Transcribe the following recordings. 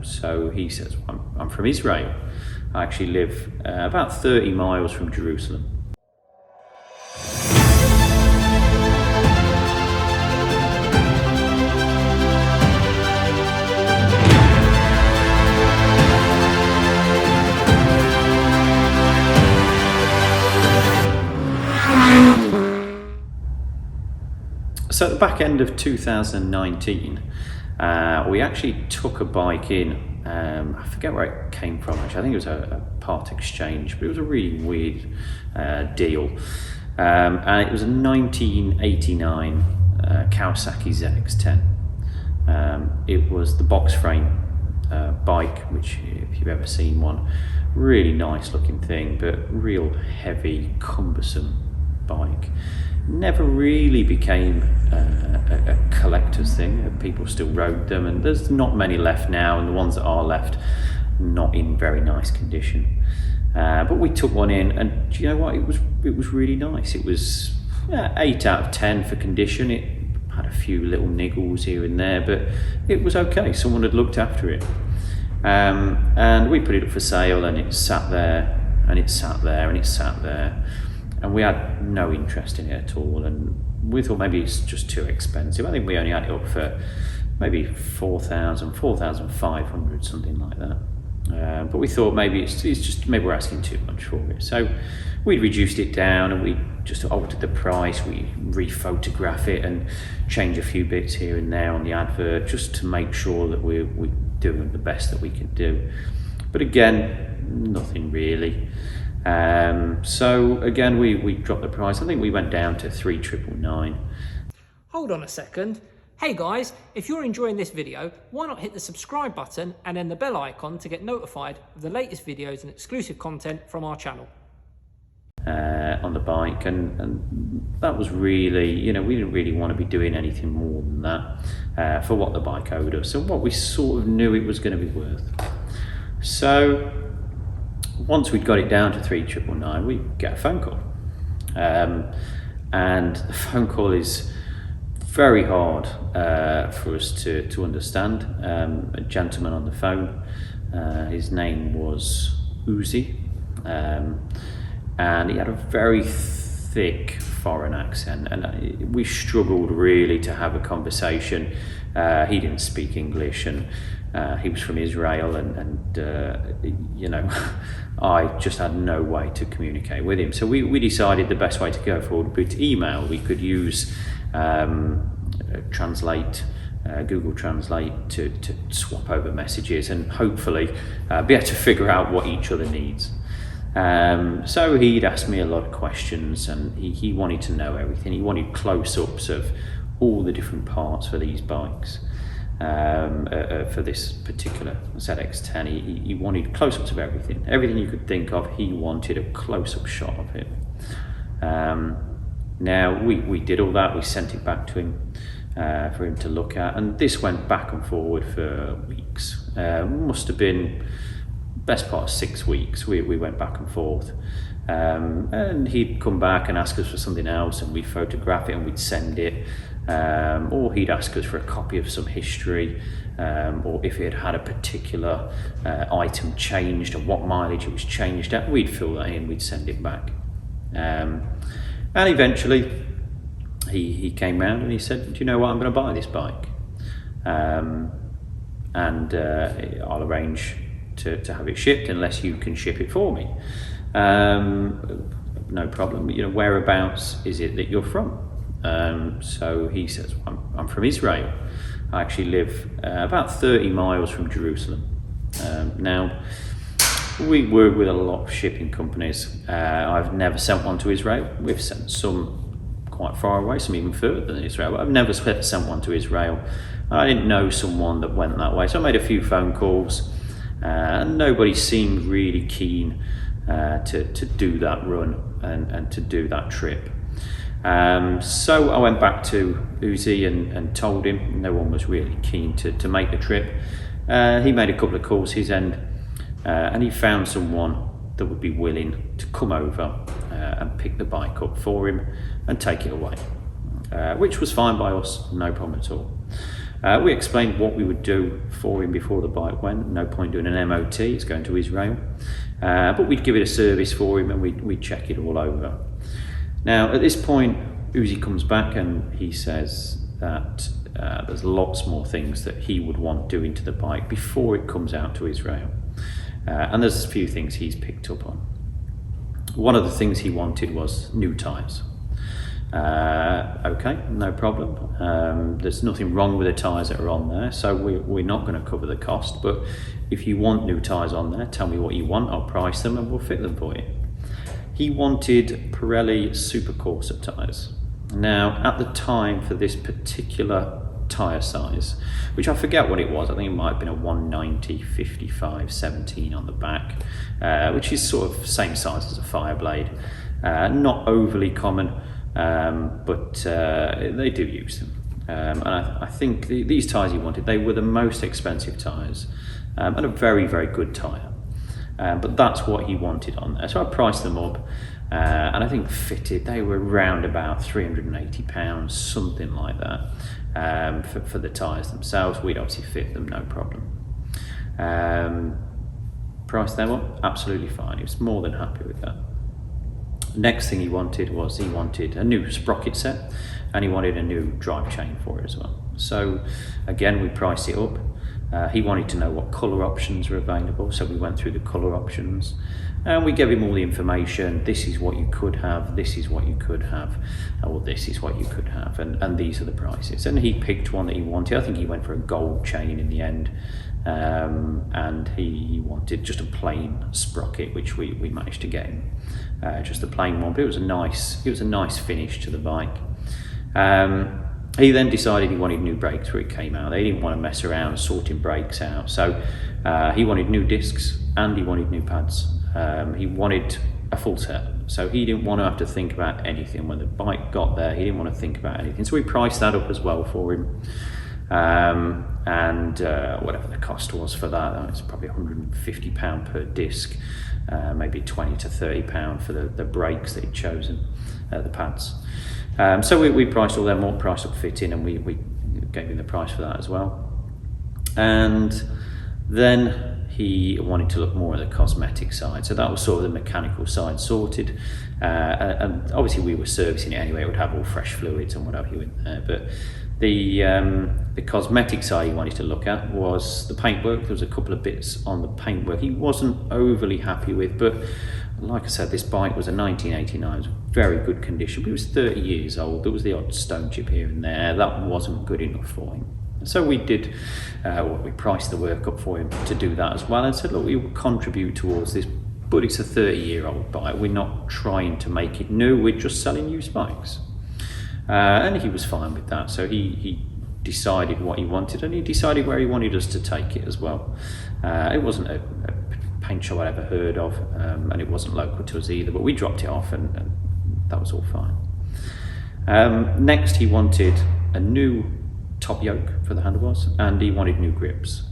So he says, I'm from Israel. I actually live about 30 miles from Jerusalem. So at the back end of 2019, we actually took a bike in. I forget where it came from actually. I think it was a part exchange, but it was a really weird deal. And it was a 1989 Kawasaki ZX10. It was the box frame bike, which if you've ever seen one, really nice looking thing, but real heavy, cumbersome bike. Never really became a collector's thing. People still rode them, and there's not many left now, and the ones that are left, not in very nice condition. But we took one in, and do you know what? It was really nice. It was 8 out of 10 for condition. It had a few little niggles here and there, but it was okay. Someone had looked after it, and we put it up for sale, and it sat there, and it sat there, and it sat there. And we had no interest in it at all, and we thought maybe it's just too expensive. I think we only had it up for maybe 4,000, 4,500, something like that. But we thought maybe it's just maybe we're asking too much for it. So we reduced it down, and we just altered the price. We re-photograph it and change a few bits here and there on the advert, just to make sure that we're doing the best that we can do. But again, nothing really. So again, we dropped the price. I think we went down to 3,999. Hold on a second. Hey guys, if you're enjoying this video, why not hit the subscribe button and then the bell icon to get notified of the latest videos and exclusive content from our channel. On the bike, and that was really, we didn't really want to be doing anything more than that for what the bike owed us and what we sort of knew it was going to be worth. So once we'd got it down to 3,999, we get a phone call, and the phone call is very hard for us to understand. A gentleman on the phone, his name was Uzi, and he had a very thick foreign accent, and we struggled really to have a conversation. He didn't speak English, and he was from Israel, and I just had no way to communicate with him. So we decided the best way to go forward would be to email. We could use Translate, Google Translate to swap over messages and hopefully be able to figure out what each other needs. So he'd asked me a lot of questions, and he wanted to know everything. He wanted close-ups of all the different parts for these bikes. For this particular ZX10, he wanted close-ups of everything you could think of. He wanted a close-up shot of it. Now we did all that. We sent it back to him for him to look at, and this went back and forward for weeks. Must have been best part of 6 weeks. We went back and forth, and he'd come back and ask us for something else, and we'd photograph it and we'd send it. Or he'd ask us for a copy of some history, or if it had a particular item changed and what mileage it was changed at, we'd fill that in, we'd send it back. And eventually he came round and he said, do you know what, I'm going to buy this bike, and I'll arrange to have it shipped unless you can ship it for me. No problem. Whereabouts is it that you're from? So he says, I'm from Israel. I actually live about 30 miles from Jerusalem. Now, we work with a lot of shipping companies. I've never sent one to Israel. We've sent some quite far away, some even further than Israel, but I've never sent one to Israel. I didn't know someone that went that way, so I made a few phone calls, and nobody seemed really keen to do that run and to do that trip. So I went back to Uzi and told him no one was really keen to make the trip. He made a couple of calls his end, and he found someone that would be willing to come over and pick the bike up for him and take it away, which was fine by us, no problem at all. We explained what we would do for him before the bike went. No point doing an MOT, it's going to Israel. But we'd give it a service for him and we'd check it all over. Now, at this point, Uzi comes back and he says that there's lots more things that he would want doing to the bike before it comes out to Israel. And there's a few things he's picked up on. One of the things he wanted was new tyres. Okay, no problem. There's nothing wrong with the tyres that are on there, so we're not going to cover the cost, but if you want new tyres on there, tell me what you want, I'll price them and we'll fit them for you. He wanted Pirelli Super Corsa tyres. Now, at the time for this particular tyre size, which I forget what it was, I think it might have been a 190 55 17 on the back, which is sort of same size as a Fireblade. Not overly common, but they do use them. And I think these tyres he wanted, they were the most expensive tyres, and a very, very good tyre. But that's what he wanted on there. So I priced them up, and I think fitted, they were around about £380, something like that, for the tyres themselves. We'd obviously fit them, no problem. Priced them up, absolutely fine. He was more than happy with that. Next thing he wanted was a new sprocket set, and he wanted a new drive chain for it as well. So again, we priced it up. He wanted to know what colour options were available, so we went through the colour options and we gave him all the information. This is what you could have, this is what you could have, or this is what you could have, and these are the prices. And he picked one that he wanted. I think he went for a gold chain in the end, and he wanted just a plain sprocket, which we managed to get him, just a plain one, but it was a nice finish to the bike. He then decided he wanted new brakes where it came out. They didn't want to mess around sorting brakes out, so he wanted new discs and he wanted new pads. He wanted a full set, so he didn't want to have to think about anything. When the bike got there, he didn't want to think about anything, so we priced that up as well for him. And whatever the cost was for that, it's probably £150 per disc, maybe £20 to £30 for the brakes that he'd chosen, the pads. So we priced all them up, priced up fitting, and we gave him the price for that as well. And then he wanted to look more at the cosmetic side, so that was sort of the mechanical side sorted. And obviously we were servicing it anyway, it would have all fresh fluids and whatever you in there. But the cosmetic side he wanted to look at was the paintwork. There was a couple of bits on the paintwork he wasn't overly happy with, but like I said, this bike was a 1989, it was very good condition, but it was 30 years old. There was the odd stone chip here and there. That wasn't good enough for him. So we did, we priced the work up for him to do that as well, and said, look, we will contribute towards this, but it's a 30-year-old bike. We're not trying to make it new, we're just selling used bikes. And he was fine with that. So he decided what he wanted, and he decided where he wanted us to take it as well. It wasn't a paint shop I'd ever heard of, and it wasn't local to us either, but we dropped it off and that was all fine. Next, he wanted a new top yoke for the handlebars, and he wanted new grips,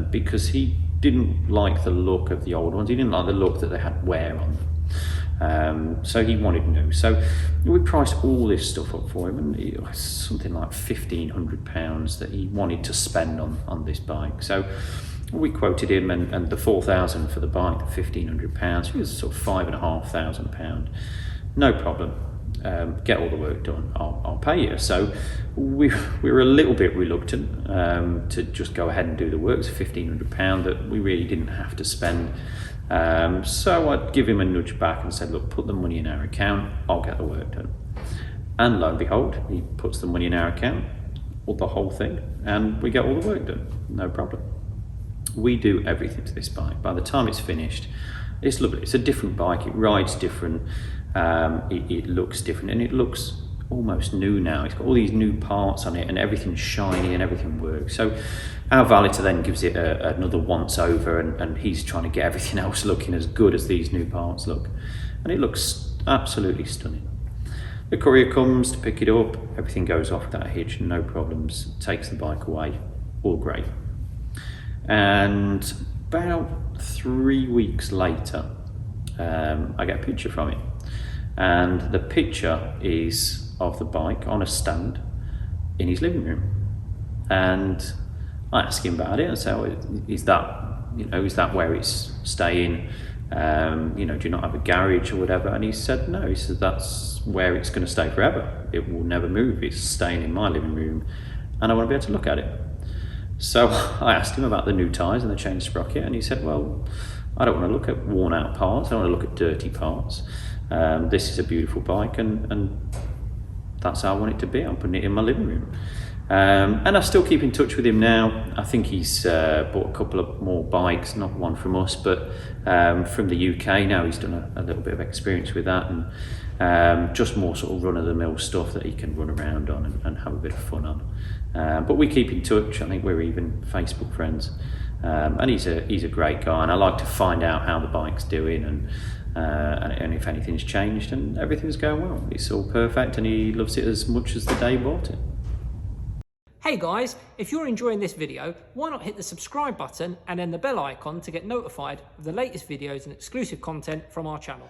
because he didn't like the look of the old ones. He didn't like the look that they had wear on them. So he wanted new. So we priced all this stuff up for him, and it was something like £1,500 that he wanted to spend on this bike. So we quoted him, and the £4,000 for the bike, the £1,500, it was sort of £5,500. No problem. Get all the work done, I'll pay you. So we were a little bit reluctant to just go ahead and do the work. It's £1,500 that we really didn't have to spend. So I'd give him a nudge back and said, look, put the money in our account, I'll get the work done. And lo and behold, he puts the money in our account, or the whole thing, and we get all the work done, no problem. We do everything to this bike. By the time it's finished, it's lovely. It's a different bike, it rides different, it looks different, and it looks almost new now. It's got all these new parts on it, and everything's shiny and everything works. So our valeter then gives it another once over, and he's trying to get everything else looking as good as these new parts look. And it looks absolutely stunning. The courier comes to pick it up, everything goes off without a hitch, no problems, takes the bike away, all great. And about 3 weeks later, I get a picture from him. And the picture is of the bike on a stand in his living room. And I asked him about it and said, oh, is that where it's staying? Do you not have a garage or whatever? And he said, no. He said, that's where it's going to stay forever. It will never move. It's staying in my living room, and I want to be able to look at it. So I asked him about the new tyres and the change sprocket, and he said, well, I don't want to look at worn out parts. I don't want to look at dirty parts. This is a beautiful bike, and that's how I want it to be. I'm putting it in my living room. And I still keep in touch with him now. I think he's bought a couple of more bikes, not one from us, but from the UK now. He's done a little bit of experience with that, and just more sort of run-of-the-mill stuff that he can run around on and have a bit of fun on. But we keep in touch. I think we're even Facebook friends. And he's a great guy, and I like to find out how the bike's doing and if anything's changed, and everything's going well. It's all perfect, and he loves it as much as the day he bought it. Hey guys, if you're enjoying this video, why not hit the subscribe button and then the bell icon to get notified of the latest videos and exclusive content from our channel.